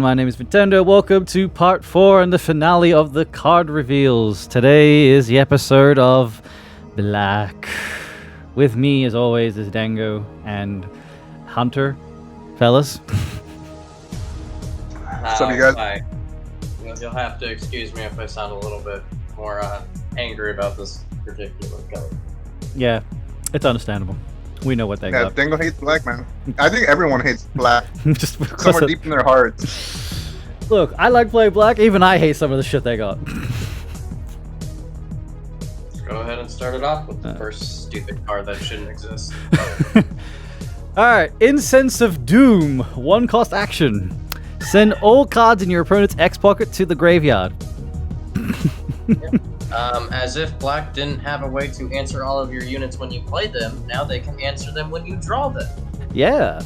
my name is Nintendo. Welcome to part 4 and the finale of the card reveals. Today is the episode of Black. With me, as always, is Dango and Hunter. Fellas. What's up, you guys? Hi. You'll have to excuse me if I sound a little bit more angry about this particular color. Yeah, it's understandable. We know what they got. Dango hates black, man. I think everyone hates black. Just Somewhere deep in their hearts. Look, I like playing black. Even I hate some of the shit they got. Let's go ahead and start it off with the first stupid card that shouldn't exist. Alright, Incense of Doom. 1 cost action. Send all cards in your opponent's X pocket to the graveyard. As if black didn't have a way to answer all of your units when you play them, now they can answer them when you draw them. Yeah.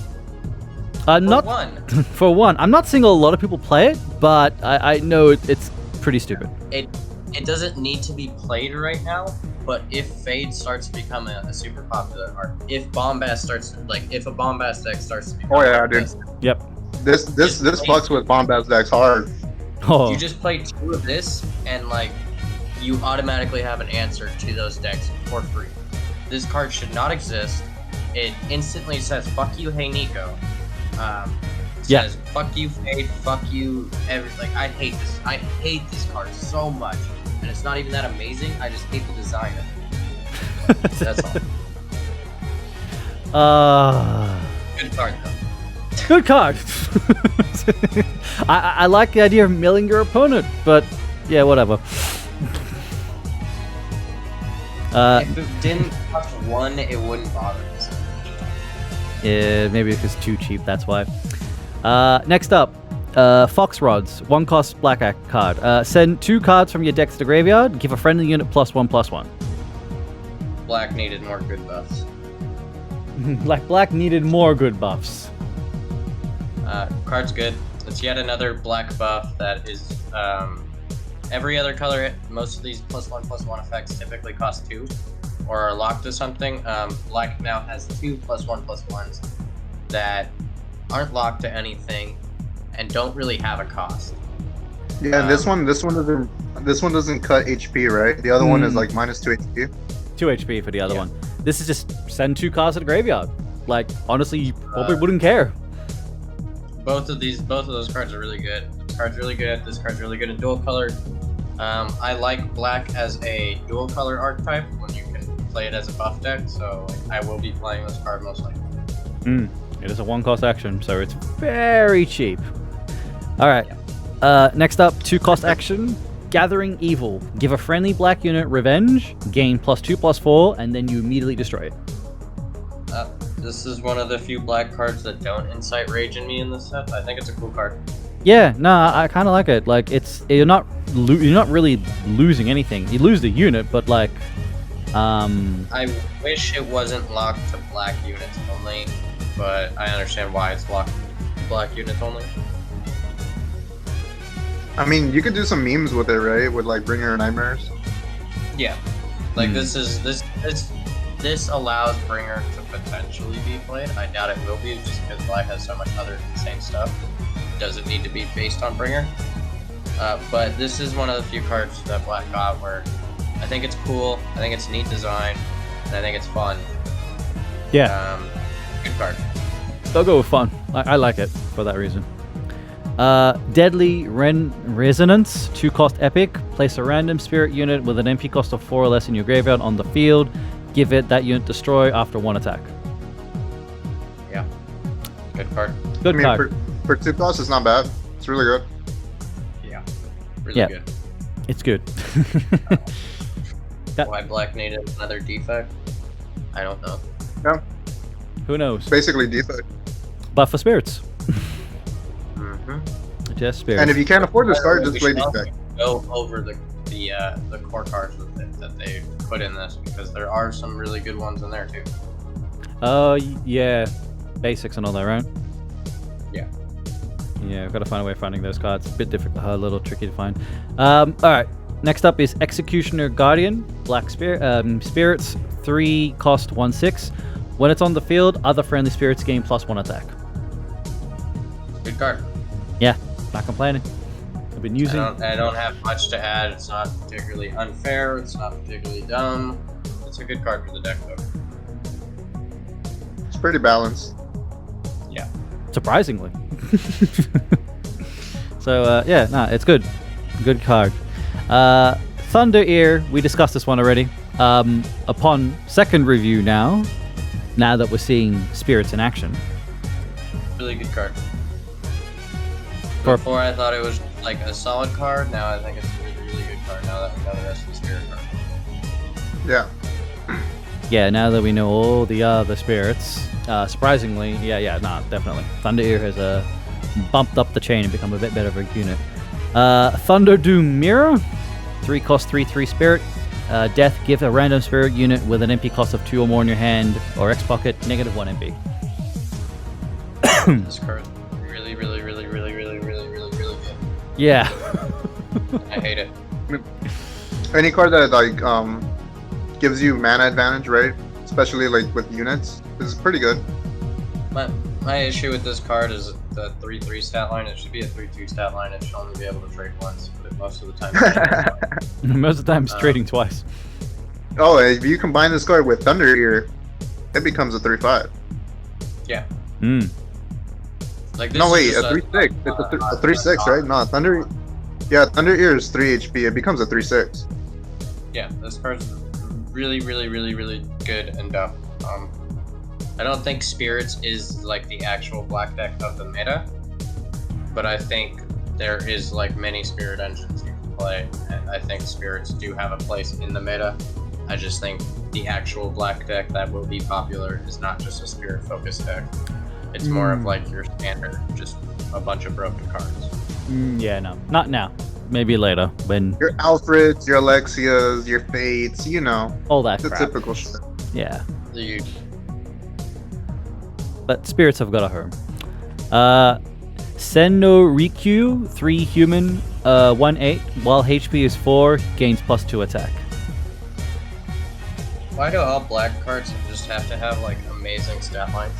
One. For one. I'm not seeing a lot of people play it, but I know it's pretty stupid. It doesn't need to be played right now, but if Fade starts to become a super popular, or if Bombast starts, if a Bombast deck starts to become dude. Yep. This fucks with Bombast decks hard. Oh. You just play 2 of this, and you automatically have an answer to those decks for free. This card should not exist. It instantly says "fuck you, hey Nico." Says "fuck you, Fade," "fuck you," everything. I hate this. I hate this card so much, and it's not even that amazing. I just hate the design of it. That's all. Good card though. Good card. I like the idea of milling your opponent, but yeah, whatever. If it didn't cost 1, it wouldn't bother me so much. Yeah, maybe if it's too cheap, that's why. Next up, Fox Rods. 1 cost black card. Send 2 cards from your deck to the graveyard. Give a friendly unit +1/+1. Black needed more good buffs. Black needed more good buffs. Card's good. It's yet another black buff that is every other color. Most of these +1/+1 effects typically cost 2 or are locked to something. Black now has 2 +1/+1s that aren't locked to anything and don't really have a cost. Yeah, and this one doesn't cut HP, right? The other one is like -2 HP. 2 HP for the other one. This is just send 2 cards to the graveyard. Honestly, you probably wouldn't care. Both of those cards are really good. This card's really good. This card's really good in dual color. I like black as a dual color archetype when you can play it as a buff deck, so I will be playing this card most likely. It is a 1 cost action, so it's very cheap. Alright, next up, 2 cost action. Gathering Evil. Give a friendly black unit Revenge, gain +2/+4, and then you immediately destroy it. This is one of the few black cards that don't incite rage in me in this set. I think it's a cool card. Yeah, no, I kind of like it. You're not really losing anything. You lose the unit, but I wish it wasn't locked to black units only, but I understand why it's locked to black units only. I mean, you could do some memes with it, right? With Bringer Nightmares. Yeah, this allows Bringer to potentially be played. I doubt it will be, just because black has so much other insane stuff. It doesn't need to be based on Bringer. But this is one of the few cards that black got where I think it's cool, I think it's neat design, and I think it's fun. Yeah. Good card. They'll go with fun. I like it for that reason. Deadly Ren Resonance. 2 cost epic. Place a random spirit unit with an MP cost of 4 or less in your graveyard on the field. Give it that unit destroy after 1 attack. Yeah. Good card. Good card. For 2 costs, it's not bad. It's really good. Yeah. Really good. It's good. Why black needed another defect? I don't know. Yeah. Who knows? It's basically defect. But for spirits. Just spirits. And if you can't afford this card, just play defect. Go over the core cards with it that they put in this, because there are some really good ones in there too. Oh, yeah. Basics and all that, right? Yeah. Yeah, we've got to find a way of finding those cards. A bit difficult, a little tricky to find. Alright, next up is Executioner Guardian. Black Spirits, 3 cost 1/6. When it's on the field, other friendly spirits gain +1 attack. Good card. Yeah, Not complaining. I've been using. I don't have much to add. It's not particularly unfair. It's not particularly dumb. It's a good card for the deck, though. It's pretty balanced. Yeah. Surprisingly. So yeah, nah, it's good. Good card. Thunder Ear. We discussed this one already. Upon second review now that we're seeing spirits in action. Really good card. Before I thought it was like a solid card. Now I think it's a really, really good card. Now that we know the rest of the spirit card. Yeah. Yeah, now that we know all the other spirits, surprisingly, nah, definitely. Thunder Ear has bumped up the chain and become a bit better of a unit. Thunder Doom Mirror, 3 cost 3/3 spirit. Death, give a random spirit unit with an MP cost of 2 or more in your hand or X pocket, -1 MP. This card is really, really, really, really, really, really, really, really good. Yeah. I hate it. Any card that like gives you mana advantage, right? Especially like with units, is pretty good. My issue with this card is the 3/3 stat line. It should be a 3/2 stat line. It should only be able to trade once, but most of the time. Most of the time, it's trading twice. Oh, if you combine this card with Thunder Ear, it becomes a 3/5. Yeah. Mm. Like this No, wait, is a just 3/6. It's a 3/6, right? No, Thunder. Yeah, Thunder Ear is 3 HP. It becomes a 3/6. Yeah, this card's really, really, really, really good and dumb. I don't think Spirits is like the actual black deck of the meta, but I think there is like many Spirit engines you can play, and I think Spirits do have a place in the meta. I just think the actual black deck that will be popular is not just a Spirit focused deck. It's more of like your standard, just a bunch of broken cards. Yeah, no, not now. Maybe later when Your Alfreds, your Alexias, your Fates, you know, all that the crap. typical shit. Yeah, You but spirits have got a home. Sendo Rikyu, 3 human, 1/8. While HP is 4, gains +2 attack. Why do all black cards just have to have like amazing stat lines?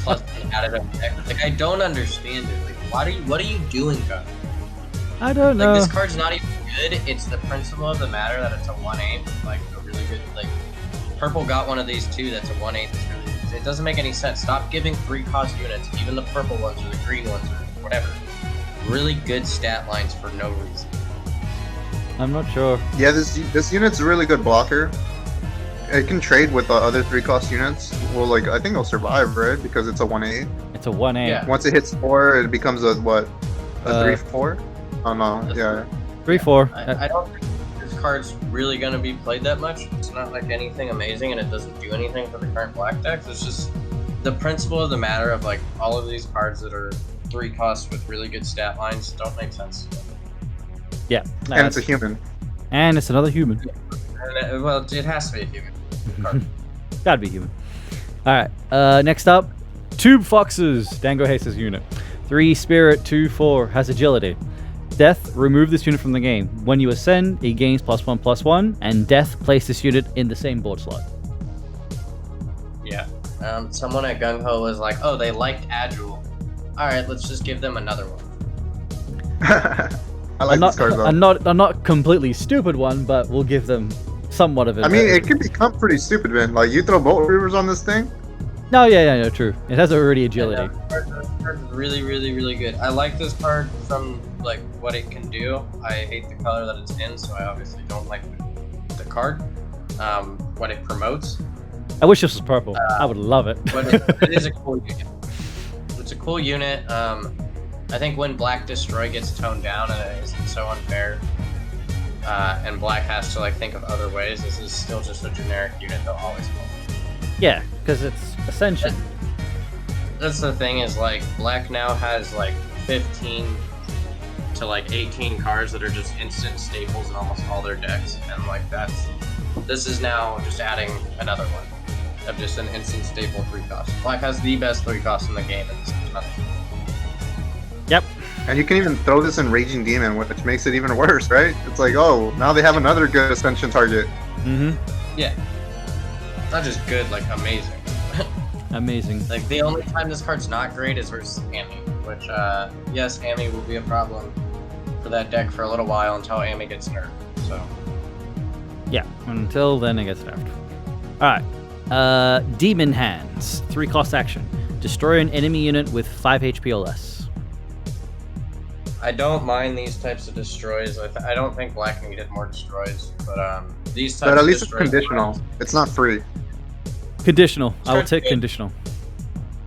Plus an additive deck? Like I don't understand it. Like what are you doing, guys? I don't know. Like this card's not even good. It's the principle of the matter that it's a 1/8. Like a really good like purple got one of these too. That's a 1/8. It doesn't make any sense. Stop giving 3-cost units, even the purple ones or the green ones or whatever, really good stat lines for no reason. I'm not sure. Yeah, this unit's a really good blocker. It can trade with the other 3-cost units. Well, like I think it'll survive, right? Because it's a 1/8. It's a 1/8. Yeah. Once it hits 4, it becomes a what? A 3/4? Oh no, yeah. 3/4. I don't think this card's really going to be played that much. It's not like anything amazing, and it doesn't do anything for the current black decks. It's just the principle of the matter of like all of these cards that are 3 costs with really good stat lines don't make sense. Yeah. No, And it's a human. and it's another human. And well, it has to be a human card. Gotta be human. Alright, next up, Tube Foxes, Dango Jesus unit. 3 spirit, 2/4, has agility. Death, remove this unit from the game. When you ascend, it gains +1/+1, and Death, place this unit in the same board slot. Yeah. Someone at Gungho was like, oh, they liked Agile. Alright, let's just give them another one. I like this card though. I'm not completely stupid one, but we'll give them somewhat of it. I mean, it can become pretty stupid, man. Like, you throw Bolt Reavers on this thing? No, no, true. It has already agility. Yeah, this card is really, really, really good. I like this card from like what it can do. I hate the color that it's in, so I obviously don't like the card. What it promotes. I wish this was purple. I would love it. But it is a cool unit. It's a cool unit. I think when Black Destroy gets toned down and it isn't so unfair, and Black has to like think of other ways, this is still just a generic unit they'll always call. Yeah, because it's Ascension. That's the thing is like Black now has like 15 to like 18 cards that are just instant staples in almost all their decks, and like this is now just adding another one of just an instant staple 3-cost. Black has the best 3-cost in the game, and this is nothing. Yep. And you can even throw this in Raging Demon, which makes it even worse, right? It's like, oh, now they have another good Ascension target. Mm-hmm. Yeah. Not just good, like amazing. Amazing. Like the only time this card's not great is versus Annie, which, yes, Amy will be a problem for that deck for a little while until Amy gets nerfed. So. Yeah, until then it gets nerfed. Alright. Demon Hands. 3-cost action. Destroy an enemy unit with 5 HP or less. I don't mind these types of destroys. I don't think Black needed more destroys, but these types. But at least of it's destroys conditional. It's not free. Conditional. I will take good. conditional.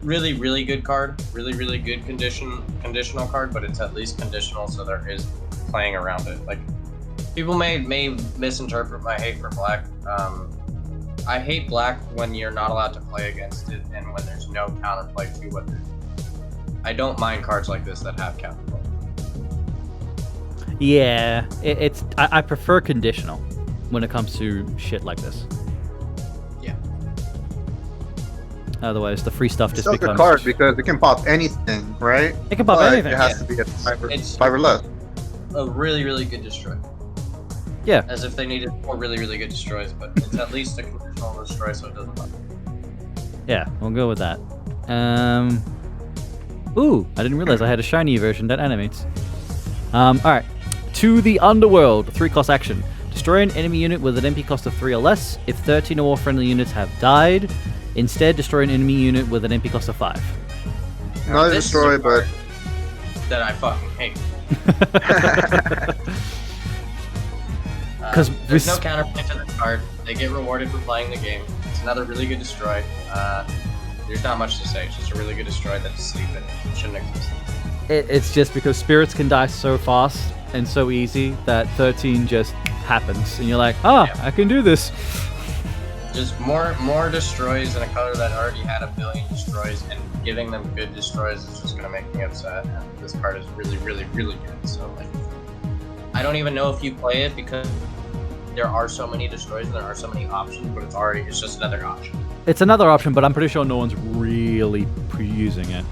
Really, really good card. Really, really good conditional card, but it's at least conditional, so there is playing around it. Like, people may misinterpret my hate for Black. I hate Black when you're not allowed to play against it and when there's no counterplay to what they're doing. I don't mind cards like this that have counterplay. Yeah, I prefer conditional when it comes to shit like this. Yeah. Otherwise, the free stuff just It's a becomes... card because it can pop anything, right? It can pop But anything. It has to be at It's- 5 or less. A really, really good destroy. Yeah. As if they needed more really, really good destroys, but it's at least a conditional destroy, so it doesn't matter. Yeah, we'll go with that. Ooh, I didn't realize I had a shiny version that animates. Alright. To the Underworld. 3-cost action. Destroy an enemy unit with an MP cost of 3 or less if 13 or more friendly units have died. Instead, destroy an enemy unit with an MP cost of 5. Not a This is destroy, a but card that I fucking hate. 'Cause there's this- no counterplay to the card. They get rewarded for playing the game. It's another really good destroy. There's not much to say. It's just a really good destroy that's stupid. It shouldn't exist. It's just because spirits can die so fast and so easy that 13 just happens. And you're like, Yeah. I can do this. Just more destroys in a color that already had a billion destroys, and giving them good destroys is just gonna make me upset. And this card is really, really, really good. So like, I don't even know if you play it because there are so many destroys and there are so many options, but it's just another option. It's another option, but I'm pretty sure no one's really using it.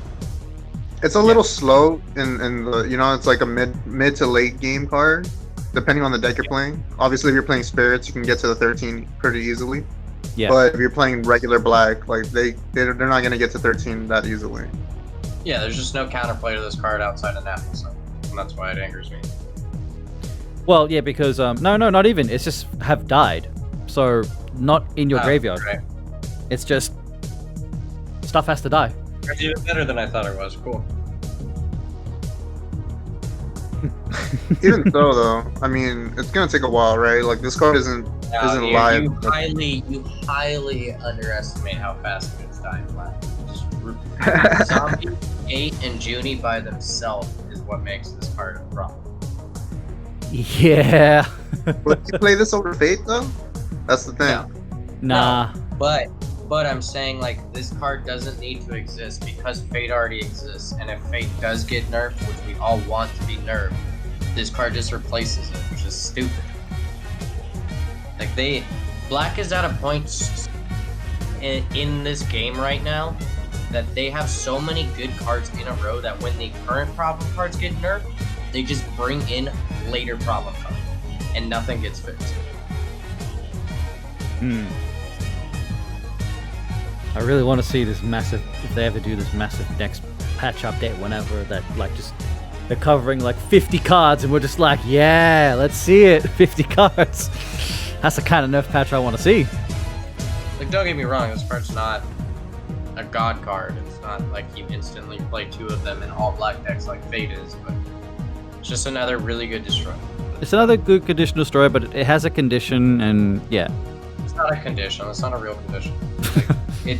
it's a little slow in the, you know, it's like a mid to late game card, depending on the deck you're playing. Obviously, if you're playing spirits, you can get to the 13 pretty easily. Yeah. But if you're playing regular Black, like they're not gonna get to 13 that easily. Yeah, there's just no counterplay to this card outside of Naples, so, and that's why it angers me. Well, yeah, because no, not even. It's just have died, so not in your graveyard. Right. It's just stuff has to die. It's even better than I thought it was. Cool. Even so, though, I mean, it's gonna take a while, right? Like this card isn't live. You highly underestimate how fast it's dying. Just Zombie, 8, and Junie by themselves is what makes this card a problem. Yeah. But you play this over Fate, though. That's the thing. No. Nah. But I'm saying, like, this card doesn't need to exist because Fate already exists, and if Fate does get nerfed, which we all want to be nerfed, this card just replaces it, which is stupid. Like, Black is at a point in this game right now that they have so many good cards in a row that when the current problem cards get nerfed, they just bring in later problem cards, and nothing gets fixed. I really want to see this massive, if they ever do this massive next patch update, whenever, that like just they're covering like 50 cards and we're just like, yeah, let's see it. 50 cards. That's the kind of nerf patch I want to see. Like, don't get me wrong, this card's not a god card. It's not like you instantly play 2 of them in all Black decks like Fate is, but it's just another really good destroy. It's another good conditional story, but it has a condition, and yeah. It's not a condition. It's not a real condition.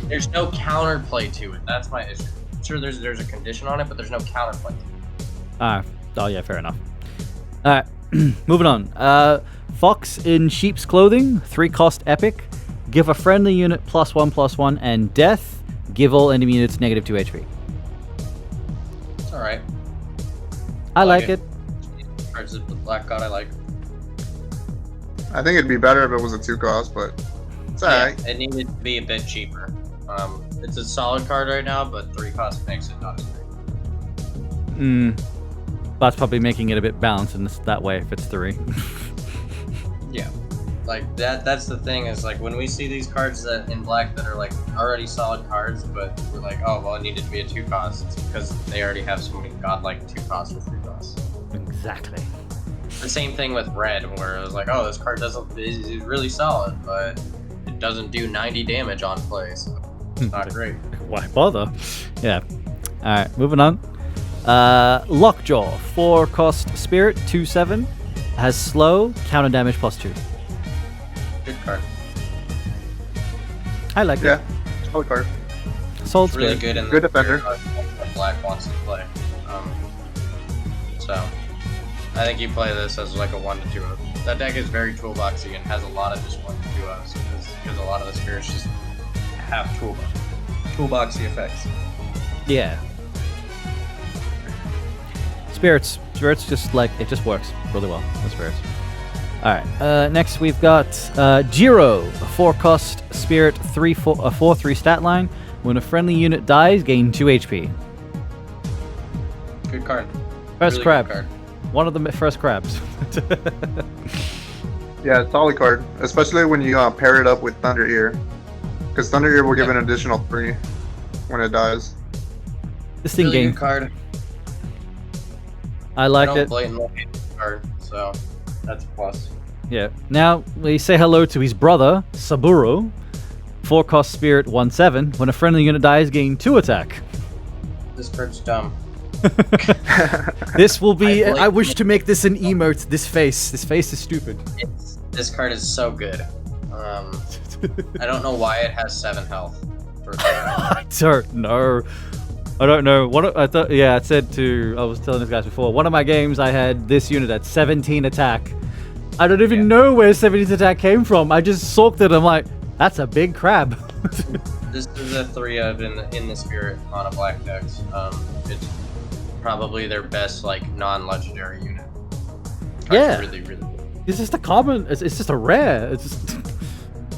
There's no counterplay to it. That's my issue. Sure, there's a condition on it, but there's no counterplay to it. Oh yeah, fair enough. Alright, moving on. Fox in sheep's clothing, 3-cost epic. Give a friendly unit +1/+1 and death. Give all enemy units -2 HP. It's alright. I like it. Cards of the Black God I like. I think it'd be better if it was a 2-cost, but it's alright. Yeah, it needed to be a bit cheaper. It's a solid card right now, but 3 cost makes it not as great. That's probably making it a bit balanced in that way if it's 3. Yeah. Like that's the thing is like when we see these cards that in black that are like already solid cards, but we're like, oh well, it needed to be a 2-cost. It's because they already have so many godlike 2-costs or 3-costs. Exactly. The same thing with red, where it was like, oh, this card is really solid, but it doesn't do 90 damage on play, so it's not great. Why bother? Yeah. Alright, moving on. Lockjaw, 4-cost spirit, 2/7. Has slow, counter damage +2. Good card. I like Yeah, it. solid card. Soul It's really Spirit. good in Good the defender. that black wants to play. So I think you play this as like a 1-2. That deck is very toolboxy and has a lot of just 1-2s because a lot of the spirits just have toolboxy effects. Yeah. Spirits just like it just works really well. The spirits. All right. Next we've got Jiro, a 4-cost spirit, 4/3 stat line. When a friendly unit dies, gain 2 HP. Good card. First Really crab. good card. One of the first crabs. Yeah, solid card, especially when you pair it up with Thunder Ear, because Thunder Ear will give an additional 3 when it dies. This thing Really gained. good card. I I like don't it. blatantly hate this card, so that's a plus. Yeah. Now we say hello to his brother, Sabero. 4-cost spirit, 1/7. When a friendly unit dies, gain 2 attack. This card's dumb. This will be. I I wish to make this an emote. This face is stupid. This card is so good. I don't know why it has 7 health. I don't know. I don't know. What I thought. Yeah, I said to. I was telling these guys before. One of my games, I had this unit at 17 attack. I don't even know where 17 attack came from. I just sulked it. I'm like, that's a big crab. This is a 3 of in the spirit on a black deck. It's probably their best like non-legendary unit. Card's Yeah. Really, really good. It's just a common. It's just a rare. It's just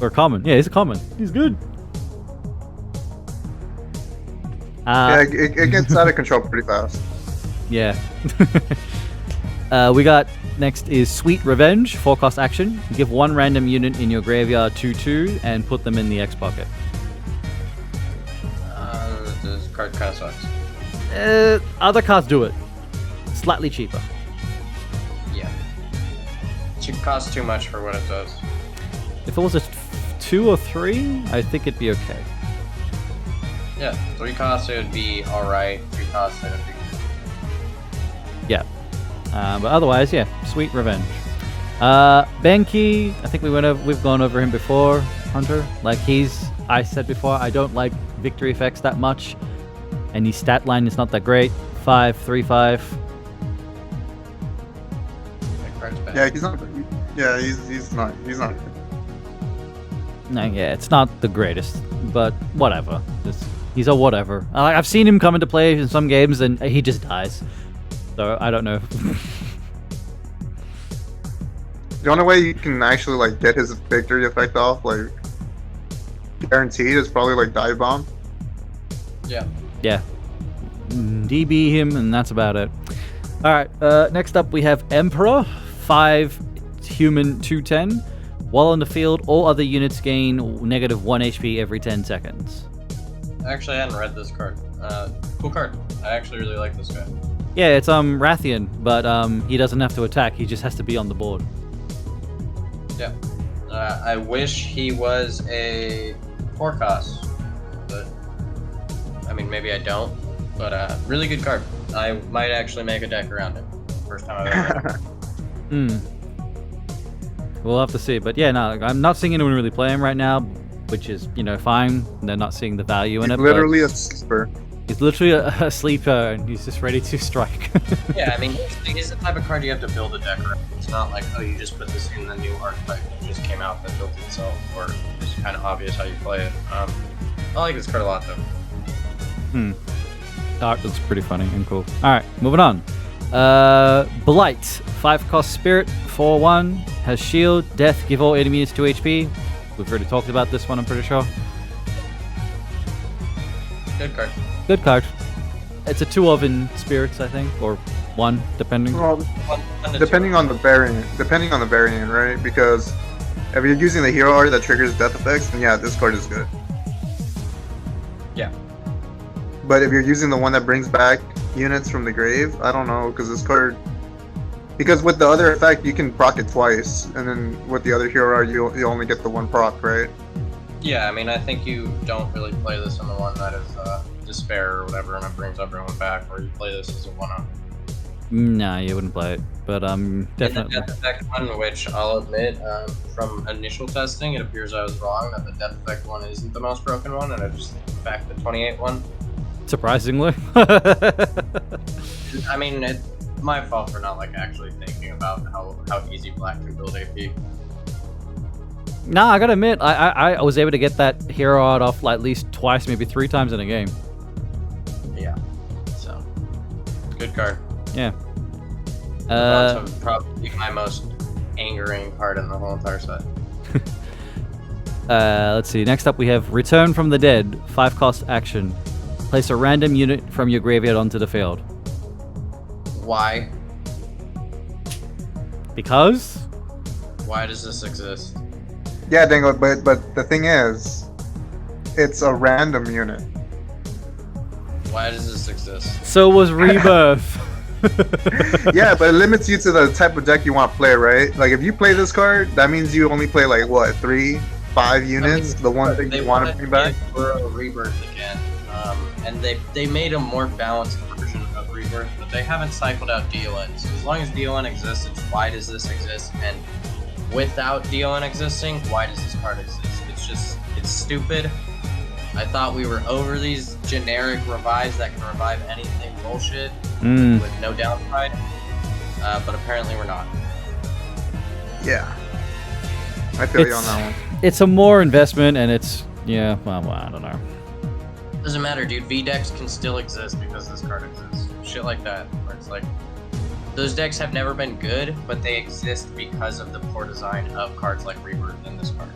or common. Yeah, he's a common. He's good. Yeah, it gets out of control pretty fast. Yeah. We got next is Sweet Revenge, 4-cost action. Give 1 random unit in your graveyard 2/2 and put them in the X pocket. This card kind of sucks. Other cards do it. Slightly cheaper. Yeah. It should cost too much for what it does. If it was a 2 or 3, I think it'd be okay. Yeah, 3 costs it would be alright. 3 costs it would be good. Yeah. But otherwise, yeah, Sweet Revenge. Benky, I think we've gone over him before, Hunter. Like I said before, I don't like victory effects that much, and his stat line is not that great. 5/3/5. That card's bad. Yeah, he's not. Yeah, he's not. He's not. No, yeah, it's not the greatest, but whatever. He's a whatever. I've seen him come into play in some games, and he just dies. So I don't know. The only way you can actually like get his victory effect off, like guaranteed, is probably like dive bomb. Yeah. Yeah. DB him, and that's about it. All right. Next up, we have Emperor, 5 human 2/10. While on the field, all other units gain -1 HP every 10 seconds. Actually, I hadn't read this card. Cool card. I actually really like this guy. Yeah, it's Rathian, but he doesn't have to attack. He just has to be on the board. Yeah. I wish he was a 4-cost, but I mean maybe I don't. But really good card. I might actually make a deck around it. First time I've ever read it. We'll have to see. But yeah, no, I'm not seeing anyone really play him right now, which is, fine. They're not seeing the value in He's it. literally a sleeper. He's literally a sleeper, and he's just ready to strike. Yeah, I mean, he's the type of card you have to build a deck around. It's not like, oh, you just put this in the new archetype that just came out that built itself, or it's kind of obvious how you play it. I like this card a lot, though. Art looks pretty funny and cool. Alright, moving on. Blight, 5-cost spirit, 4/1, has shield, death, give all enemies 2 HP. We've already talked about this one, I'm pretty sure. Good card. Good card. It's a 2 of in spirits, I think, or 1, depending. Well, depending on the variant, right? Because If you're using the hero art that triggers death effects, then yeah, this card is good. Yeah. But if you're using the one that brings back units from the grave, I don't know, because this card... Because with the other effect, you can proc it twice, and then with the other hero art, you only get the one proc, right? Yeah, I mean, I think you don't really play this on the one that is Despair or whatever, and it brings everyone back, or you play this as a 1-up. Nah, you wouldn't play it, but In definitely. the Death Effect one, which I'll admit, from initial testing, it appears I was wrong that the Death Effect one isn't the most broken one, and I just backed the 28 one. Surprisingly. I mean, it's my fault for not like actually thinking about how easy Black can build AP. Nah, I gotta admit, I was able to get that hero art off like, at least twice, maybe 3 times in a game. Yeah. So, good card. Yeah. Also, probably my most angering card in the whole entire set. Let's see. Next up, we have Return from the Dead, 5-cost action. Place a random unit from your graveyard onto the field. Why? Because? Why does this exist? Yeah, Dango, but the thing is, it's a random unit. Why does this exist? So was Rebirth. Yeah, but it limits you to the type of deck you want to play, right? Like, if you play this card, that means you only play, like, what, 3, 5 units? The ones that you want to bring back? For a Rebirth again, and they made a more balanced version of Rebirth, but they haven't cycled out DON. So as long as DON exists, it's why does this exist? And without DON existing, why does this card exist? It's stupid. I thought we were over these generic revives that can revive anything bullshit with no downside, but apparently we're not. Yeah. I feel you on that one. It's a more investment, and it's, yeah, well, I don't know. Doesn't matter, dude. V-decks can still exist because this card exists. Shit like that, where it's like, those decks have never been good, but they exist because of the poor design of cards like Rebirth and this card.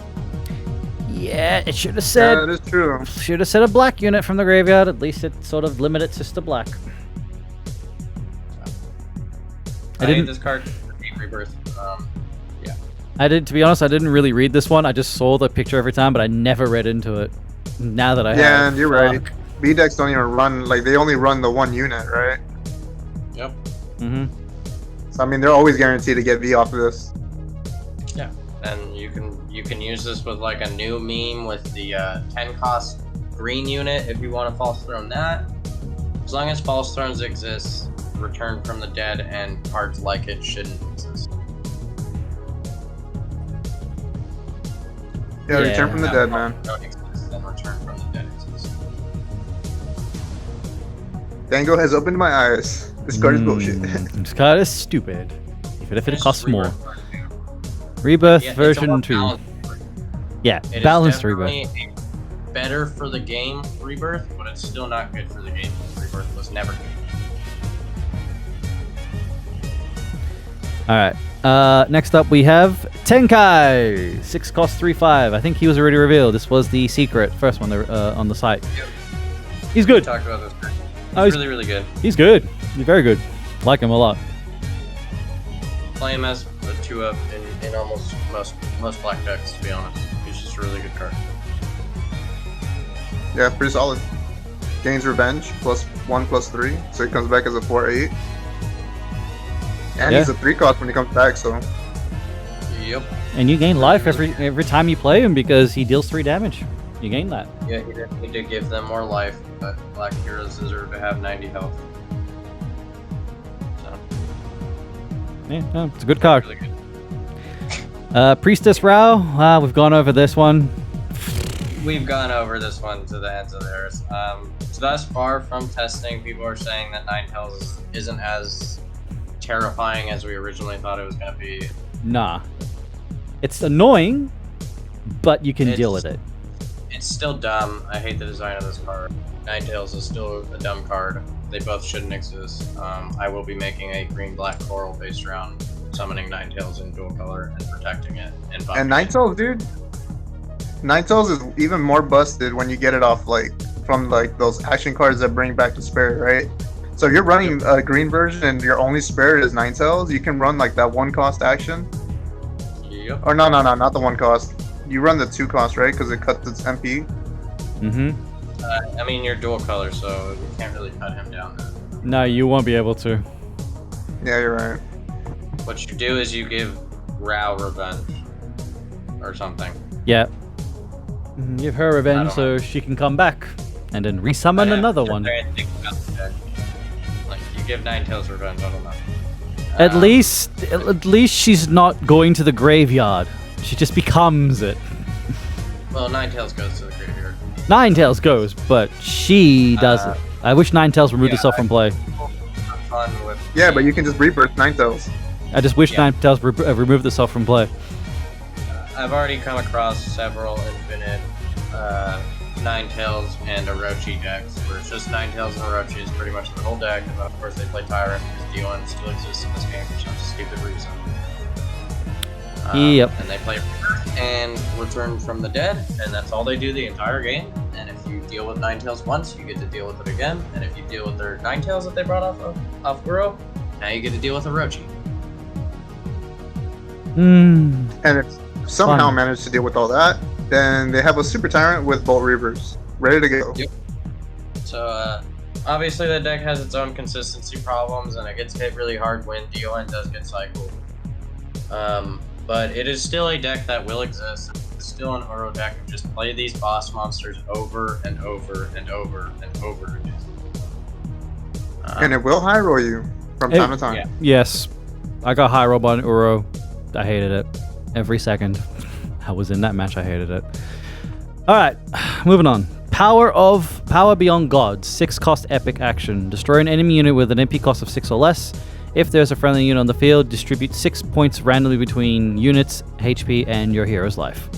Yeah, it should have said. Yeah, that is true. Should have said a black unit from the graveyard. At least it sort of limited just to black. I hate this card. I hate Rebirth. Yeah. I did, to be honest, I didn't really read this one. I just saw the picture every time, but I never read into it. Now that I have. Yeah, and you're right. B decks don't even run, like, they only run the one unit, right? Yep. Mm-hmm. So, I mean, they're always guaranteed to get V off of this. Yeah. And you can use this with like a new meme with the 10-cost green unit if you want to False Throne that. As long as False Thrones exists, Return from the Dead and cards like it shouldn't exist. Yeah, Return from the Dead, man. Don't exist, then Return from the Dead exists. Dango has opened my eyes. This card is bullshit. This card is stupid. Even if it It's costs just more. Rebirth card, too. Rebirth Yeah, it's a more version 2. balanced Rebirth. Yeah, It is balanced definitely Rebirth. better for the game, Rebirth, but it's still not good for the game. Rebirth was never good. Alright. Next up we have Tenkai! 6 cost 3/5. I think he was already revealed. This was the secret, first one on the site. Yep. He's We good. talked about this card. Oh, He's really, really good. He's good. He's very good. Like him a lot. Play him as a 2-up in almost most black decks, to be honest. He's just a really good card. Yeah, pretty solid. Gains Revenge, +1/+3, so he comes back as a 4/8. And Yeah. he's a 3-cost when he comes back, so... Yep. And you gain life every time you play him because he deals 3 damage. You gain that. Yeah, he didn't need to give them more life, but black heroes deserve to have 90 health. So, Yeah, no, it's a good card. really good. Priestess Rao, we've gone over this one. We've gone over this one to the ends of theirs. So thus far from testing, people are saying that Ninetales isn't as terrifying as we originally thought it was going to be. Nah. It's annoying, but you can deal with it. It's still dumb. I hate the design of this card. Ninetales is still a dumb card. They both shouldn't exist. I will be making a green-black coral based around summoning Ninetales in dual color and protecting it. And Ninetales, dude. Ninetales is even more busted when you get it off, like, from, like, those action cards that bring back the spirit, right? So if you're running a green version and your only spirit is Ninetales, you can run, like, that 1-cost action. Yep. Yep. Or no, not the 1 cost. You run the 2 cost, right? Because it cuts its MP. Mm-hmm. I mean, you're dual color, so you can't really cut him down. No, you won't be able to. Yeah, you're right. What you do is you give Rao revenge. Or something. Yeah. Give her revenge so she can come back. And then resummon another one. Like, you give Ninetales revenge, I don't know. At least she's not going to the graveyard. She just becomes it. Well, Ninetales goes to the graveyard. Ninetales goes, but she doesn't. I wish Ninetales removed itself from play. Fun with Yeah, but you can just rebirth Ninetales. I just wish Ninetales removed itself from play. I've already come across several infinite Ninetales and Orochi decks where it's just Ninetales and Orochi is pretty much the whole deck, and of course they play Tyrant because DON still exists in this game for some stupid reason. Yep. And they play and Return from the Dead, and that's all they do the entire game. And if you deal with Ninetales once, you get to deal with it again. And if you deal with their Ninetales that they brought off Guro, now you get to deal with Orochi. Hmm. And if somehow managed to deal with all that, then they have a Super Tyrant with Bolt Reavers ready to go. Yep. So, obviously the deck has its own consistency problems, and it gets hit really hard when DON does get cycled. But it is still a deck that will exist. It's still an Oro deck of just play these boss monsters over and over and over and over again. And it will high roll you from time to time. Yeah. Yes. I got high roll on Uro. I hated it. Every second I was in that match, I hated it. Alright, moving on. Power Beyond Gods. 6 cost epic action. Destroy an enemy unit with an MP cost of 6 or less. If there's a friendly unit on the field, distribute 6 points randomly between units, HP, and your hero's life.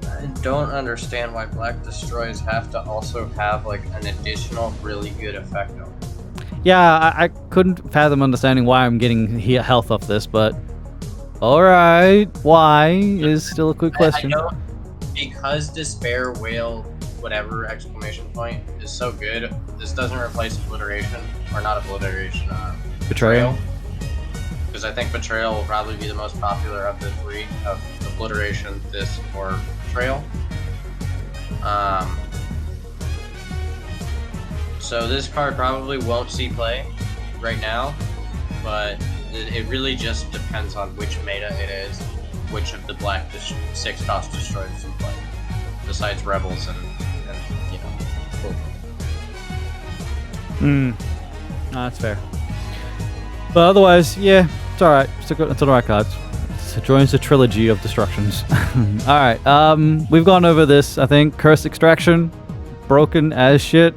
I don't understand why Black Destroys have to also have like an additional really good effect on it. Yeah, I couldn't fathom understanding why I'm getting health off this, but alright, why is still a good question. I know because Despair, Whale, whatever, exclamation point is so good, this doesn't replace Obliteration, or not Obliteration, Betrayal. Because I think Betrayal will probably be the most popular of the 3 of Obliteration, this, or Betrayal. So this card probably won't see play right now, but it really just depends on which meta it is, which of the Black 6 cost destroys see play, besides Rebels and you know. That's fair. But otherwise, yeah, it's alright. It's the right cards. It joins the trilogy of destructions. Alright, we've gone over this, I think. Curse Extraction. Broken as shit.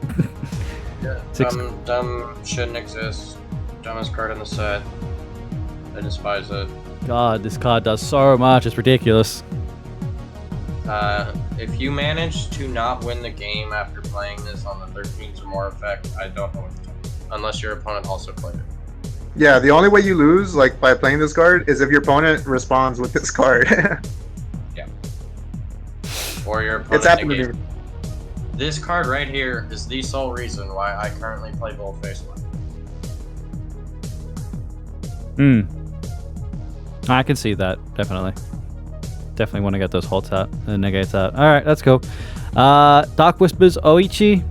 Yeah, dumb shouldn't exist. Dumbest card in the set. I despise it. God, this card does so much. It's ridiculous. If you manage to not win the game after playing this on the 13s or more effect, I don't know what to do. Unless your opponent also played it. Yeah, the only way you lose, like by playing this card, is if your opponent responds with this card. Yeah. Or your opponent. It's happened to me. This card right here is the sole reason why I currently play Boldface One. I can see that, definitely. Definitely want to get those halts out and negates out. Alright, let's go. Dark Whispers Oichi.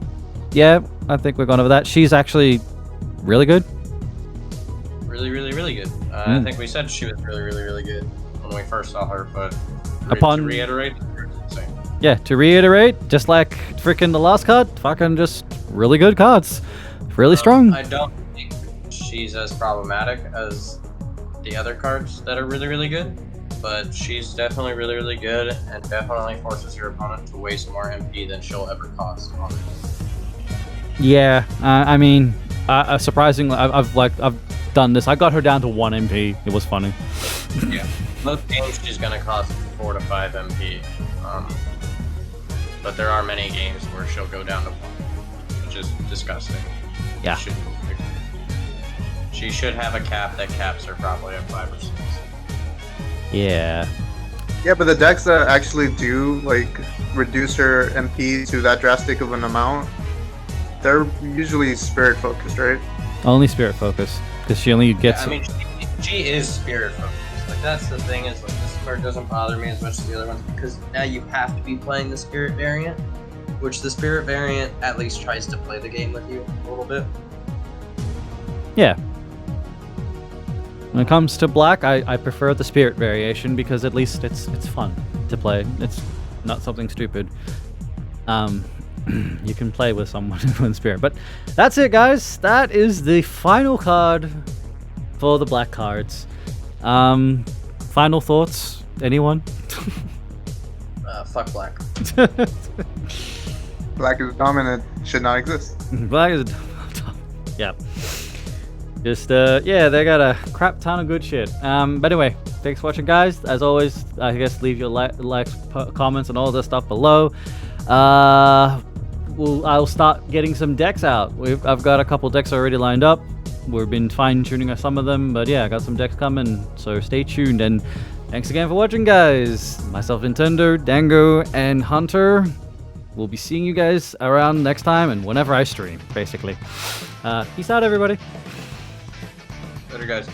Yeah, I think we're going over that. She's actually really good. Really good. I think we said she was really good when we first saw her, but to reiterate, it's insane. Yeah, to reiterate, just like freaking the last card, fucking just really good cards. Really strong. I don't think she's as problematic as the other cards that are really good, but she's definitely really good and definitely forces your opponent to waste more MP than she'll ever cost on it. Yeah, I mean, surprisingly, I've done this. I got her down to 1 MP. It was funny. Yeah, most games she's gonna cost 4 to 5 MP, but there are many games where she'll go down to 1, which is disgusting. Yeah. She should have a cap that caps her probably at 5 or 6. Yeah. Yeah, but the decks that actually do like reduce her MP to that drastic of an amount, they're usually spirit focused, right? Only spirit focus, because she only gets. Yeah, I mean, she is spirit focused. Like that's the thing is like this card doesn't bother me as much as the other ones because now you have to be playing the Spirit variant, which the Spirit variant at least tries to play the game with you a little bit. Yeah. When it comes to black, I prefer the Spirit variation because at least it's fun to play. It's not something stupid. You can play with someone in Spirit. But that's it, guys. That is the final card for the black cards. Final thoughts? Anyone? Fuck black. Black is dominant. Should not exist. Black is... yeah. Just, yeah, they got a crap ton of good shit. But anyway, thanks for watching, guys. As always, I guess leave your likes, comments, and all this stuff below. I'll start getting some decks out. I've got a couple decks already lined up. We've been fine-tuning some of them, but yeah, I got some decks coming, so stay tuned. And thanks again for watching, guys. Myself, Nintendo, Dango, and Hunter. We'll be seeing you guys around next time and whenever I stream, basically. Peace out, everybody. Later, guys.